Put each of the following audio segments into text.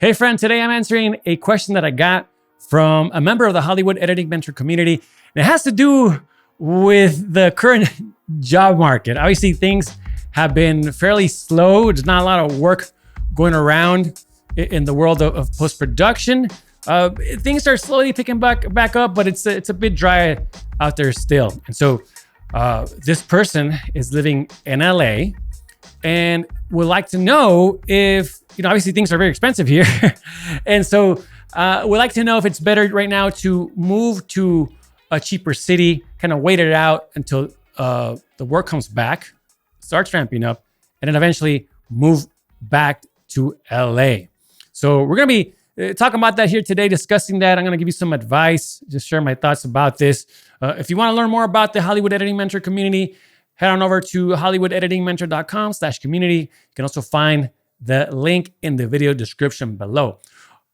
Hey friend, today I'm answering a question that I got from a member of the Hollywood Editing Mentor community. And it has to do with the current job market. Obviously, things have been fairly slow. There's not a lot of work going around in the world of post-production. Things are slowly picking back up, but it's a bit dry out there still. And so this person is living in LA and would like to know if, obviously things are very expensive here. And so we'd like to know if it's better right now to move to a cheaper city, kind of wait it out until the work comes back, starts ramping up, and then eventually move back to LA. So we're going to be talking about that here today, discussing that. I'm going to give you some advice, just share my thoughts about this. If you want to learn more about the Hollywood Editing Mentor community, head on over to hollywoodeditingmentor.com/community. You can also find the link in the video description below.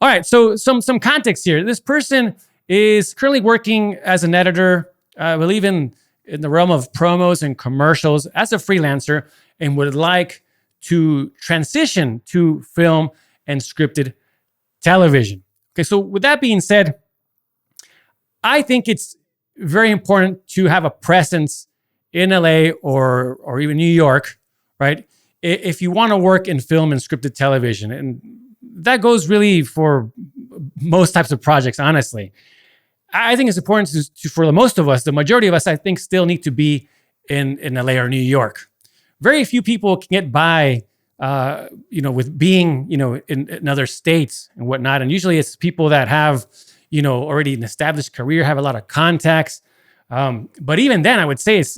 All right, so some context here. This person is currently working as an editor, I believe in the realm of promos and commercials as a freelancer, and would like to transition to film and scripted television. Okay, so with that being said, I think it's very important to have a presence in LA or even New York, right? If you want to work in film and scripted television. And that goes really for most types of projects, honestly. I think it's important to for the most of us, the majority of us, I think, still need to be in LA or New York. Very few people can get by, with being, in other states and whatnot. And usually it's people that have, already an established career, have a lot of contacts. But even then, I would say it's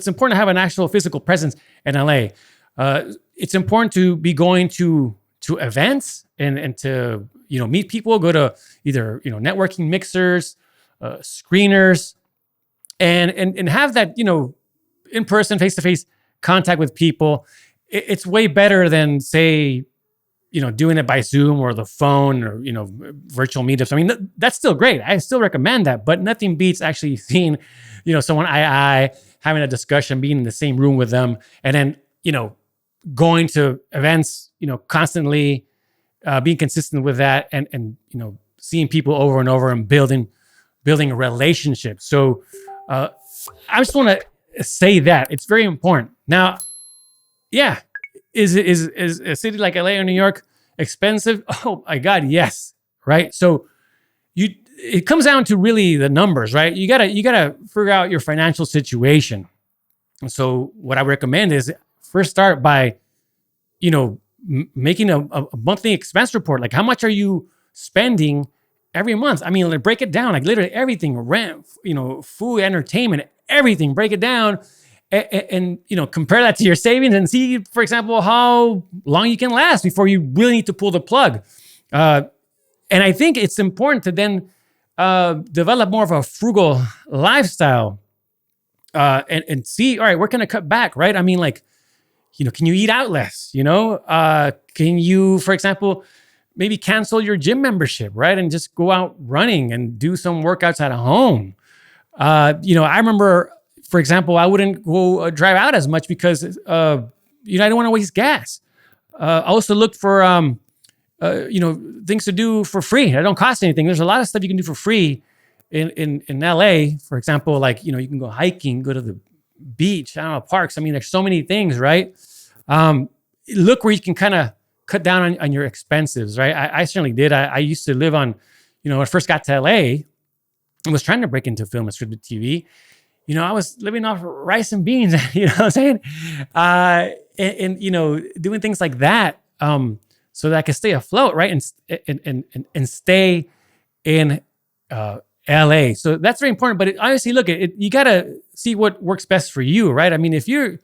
important to have an actual physical presence in LA. It's important to be going to events and to meet people, go to either networking mixers, screeners, and have that in person, face to face contact with people. It's way better than, say, doing it by Zoom or the phone or virtual meetups. I mean, that's still great. I still recommend that, but nothing beats actually seeing someone eye, having a discussion, being in the same room with them, and then going to events, constantly, being consistent with that, and seeing people over and over and building a relationship. So I just want to say that it's very important. Now, yeah, is a city like LA or New York expensive? Oh my God, yes, right. So it comes down to really the numbers, right? You gotta figure out your financial situation. And so what I recommend is first start by, making a monthly expense report. Like, how much are you spending every month? I mean, like, break it down, like literally everything, rent, food, entertainment, everything, break it down and compare that to your savings and see, for example, how long you can last before you really need to pull the plug. And I think it's important to then develop more of a frugal lifestyle and see, all right, where can I cut back, right? I mean, like, can you eat out less? Can you, for example, maybe cancel your gym membership, right? And just go out running and do some workouts at home. I remember, for example, I wouldn't go drive out as much because, I don't want to waste gas. I also look for, things to do for free. It don't cost anything. There's a lot of stuff you can do for free in LA. For example, like, you can go hiking, go to the beach, parks. I mean, there's so many things, right? Look where you can kind of cut down on your expenses, right? I certainly did. I used to live on, when I first got to LA and was trying to break into film and scripted TV. I was living off rice and beans, what I'm saying? And doing things like that so that I could stay afloat, right? And stay in LA. So that's very important. But honestly, look, you got to see what works best for you, right? I mean, if you're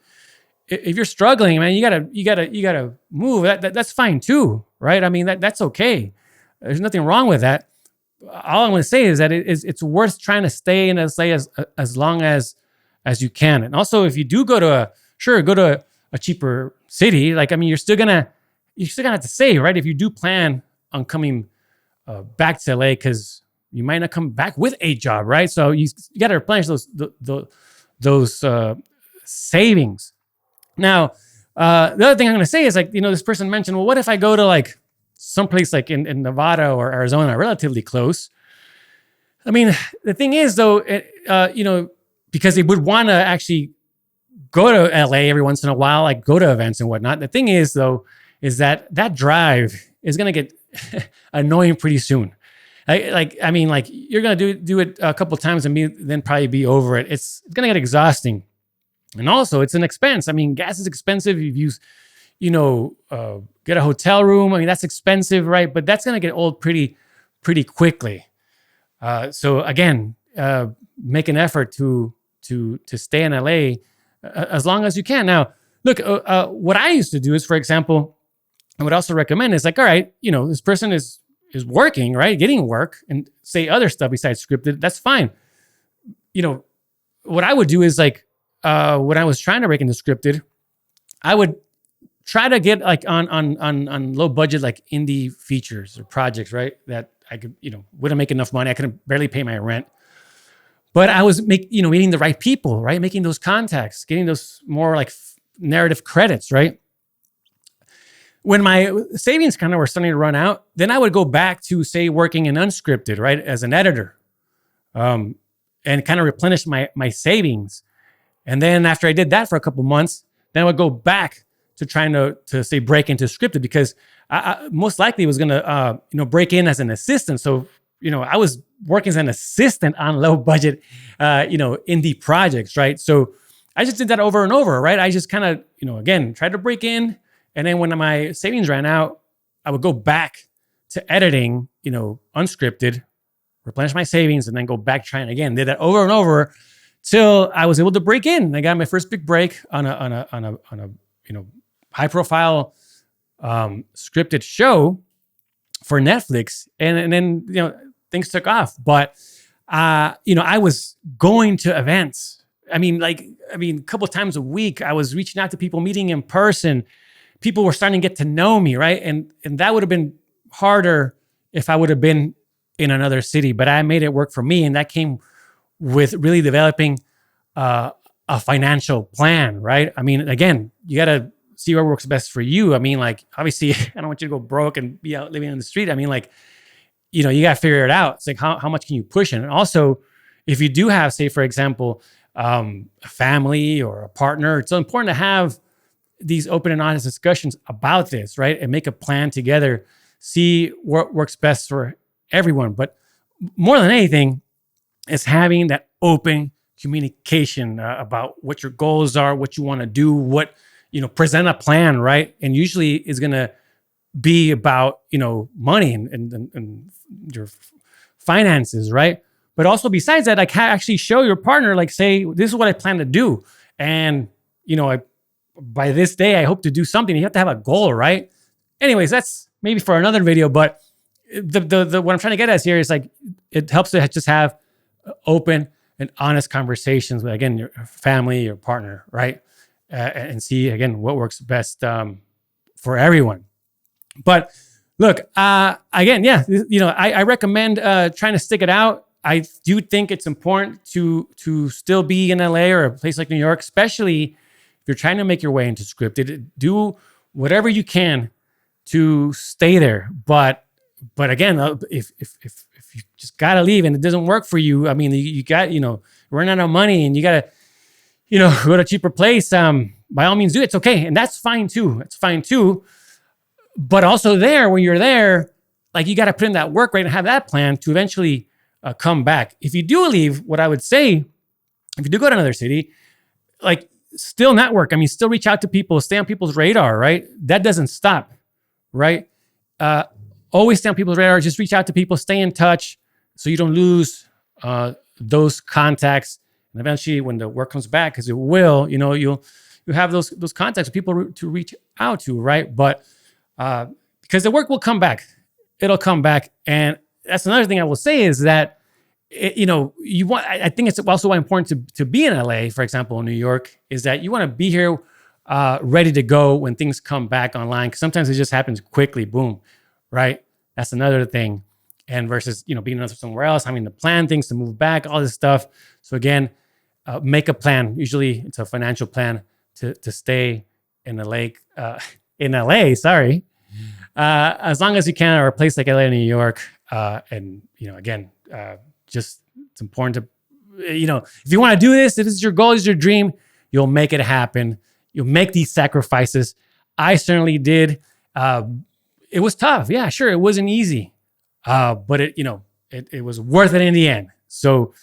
struggling, man, you gotta move. That's fine too, right? I mean, that's okay. There's nothing wrong with that. All I'm going to say is that it's worth trying to stay in LA as long as you can. And also, if you do go to a cheaper city, like, I mean, you're still gonna have to save, right? If you do plan on coming back to LA, because you might not come back with a job, right? So you got to replenish those savings. Now, the other thing I'm going to say is, like, this person mentioned, well, what if I go to like someplace like in Nevada or Arizona, relatively close. I mean, the thing is though, because they would want to actually go to LA every once in a while, like go to events and whatnot. The thing is though, is that drive is going to get annoying pretty soon. You're going to do it a couple of times and then probably be over it. It's going to get exhausting. And also it's an expense. I mean, gas is expensive. If you get a hotel room, I mean, that's expensive, right? But that's going to get old pretty quickly. So again, make an effort to stay in LA as long as you can. Now, look, what I used to do is, for example, I would also recommend is like, all right, this person is working, right? Getting work and say other stuff besides scripted. That's fine. What I would do is like, when I was trying to break into scripted, I would try to get like on low budget, like indie features or projects, right? That I could, wouldn't make enough money. I couldn't barely pay my rent. But I was meeting the right people, right? Making those contacts, getting those more like narrative credits, right? When my savings kind of were starting to run out, then I would go back to, say, working in unscripted, right, as an editor, and kind of replenish my savings. And then after I did that for a couple months, then I would go back to trying to say break into scripted, because I most likely was going to break in as an assistant. So I was working as an assistant on low budget indie projects, right? So I just did that over and over, right? I just kind of again tried to break in. And then when my savings ran out, I would go back to editing, unscripted, replenish my savings, and then go back trying again. Did that over and over till I was able to break in. I got my first big break on a high profile scripted show for Netflix, and then things took off. But I was going to events. I mean, a couple of times a week, I was reaching out to people, meeting in person. People were starting to get to know me, right? And that would have been harder if I would have been in another city, but I made it work for me. And that came with really developing a financial plan, right? I mean, again, you got to see what works best for you. I mean, like, obviously, I don't want you to go broke and be out living on the street. I mean, like, you got to figure it out. It's like, how much can you push in? And also, if you do have, say, for example, a family or a partner, it's so important to have these open and honest discussions about this, right? And make a plan together, see what works best for everyone. But more than anything, is having that open communication about what your goals are, what you want to do, present a plan, right? And usually is going to be about, money and your finances, right? But also besides that, like, actually show your partner, like, say, this is what I plan to do. And, by this day, I hope to do something. You have to have a goal, right? Anyways, that's maybe for another video, but the what I'm trying to get at here is like, it helps to just have open and honest conversations with, again, your family, your partner, right? And see, again, what works best for everyone. But look, again, yeah, I recommend trying to stick it out. I do think it's important to still be in LA or a place like New York, especially if you're trying to make your way into scripted. Do whatever you can to stay there. But again, if you just gotta leave and it doesn't work for you, I mean, you got run out of money and you gotta go to a cheaper place. By all means, do it. It's okay, and that's fine too. It's fine too. But also when you're there, like, you got to put in that work, right, and have that plan to eventually come back. If you do leave, what I would say, if you do go to another city, like, still network. I mean, still reach out to people, stay on people's radar, right? That doesn't stop, right? Always stay on people's radar. Just reach out to people, stay in touch, so you don't lose those contacts. And eventually, when the work comes back, because it will, you'll have those contacts, people to reach out to, right? But because the work will come back, it'll come back. And that's another thing I will say is that, I think it's also important to be in LA, for example, in New York, is that you want to be here ready to go when things come back online. Because sometimes it just happens quickly, boom, right? That's another thing. And versus, being somewhere else, having to plan things to move back, all this stuff. So again, make a plan. Usually it's a financial plan to stay in LA, sorry. as long as you can, or a place like LA and New York. And, again, just it's important to, if you want to do this, if this is your goal, is your dream, you'll make it happen. You'll make these sacrifices. I certainly did. It was tough. Yeah, sure. It wasn't easy. But it was worth it in the end. So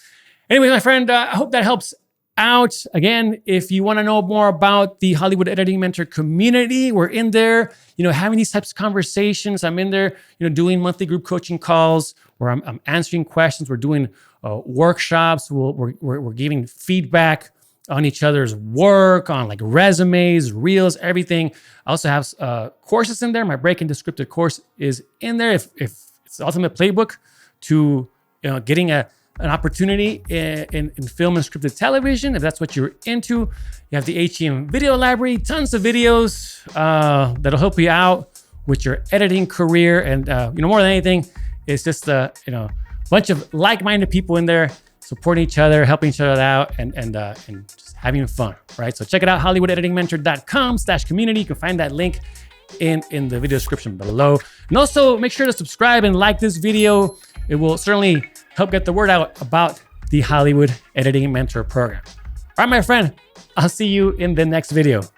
anyway, my friend, I hope that helps out. Again, if you want to know more about the Hollywood Editing Mentor community, we're in there, having these types of conversations. I'm in there, doing monthly group coaching calls where I'm answering questions. We're doing workshops. We're giving feedback on each other's work, on like resumes, reels, everything. I also have courses in there. My Breaking the Scripted course is in there. If it's the ultimate playbook to getting an opportunity in film and scripted television, if that's what you're into. You have the HEM video library, tons of videos that'll help you out with your editing career. And more than anything, it's just a bunch of like-minded people in there supporting each other, helping each other out, and just having fun, right? So check it out, HollywoodEditingMentor.com/community. You can find that link in the video description below. And also make sure to subscribe and like this video. It will certainly help get the word out about the Hollywood Editing Mentor program. All right, my friend, I'll see you in the next video.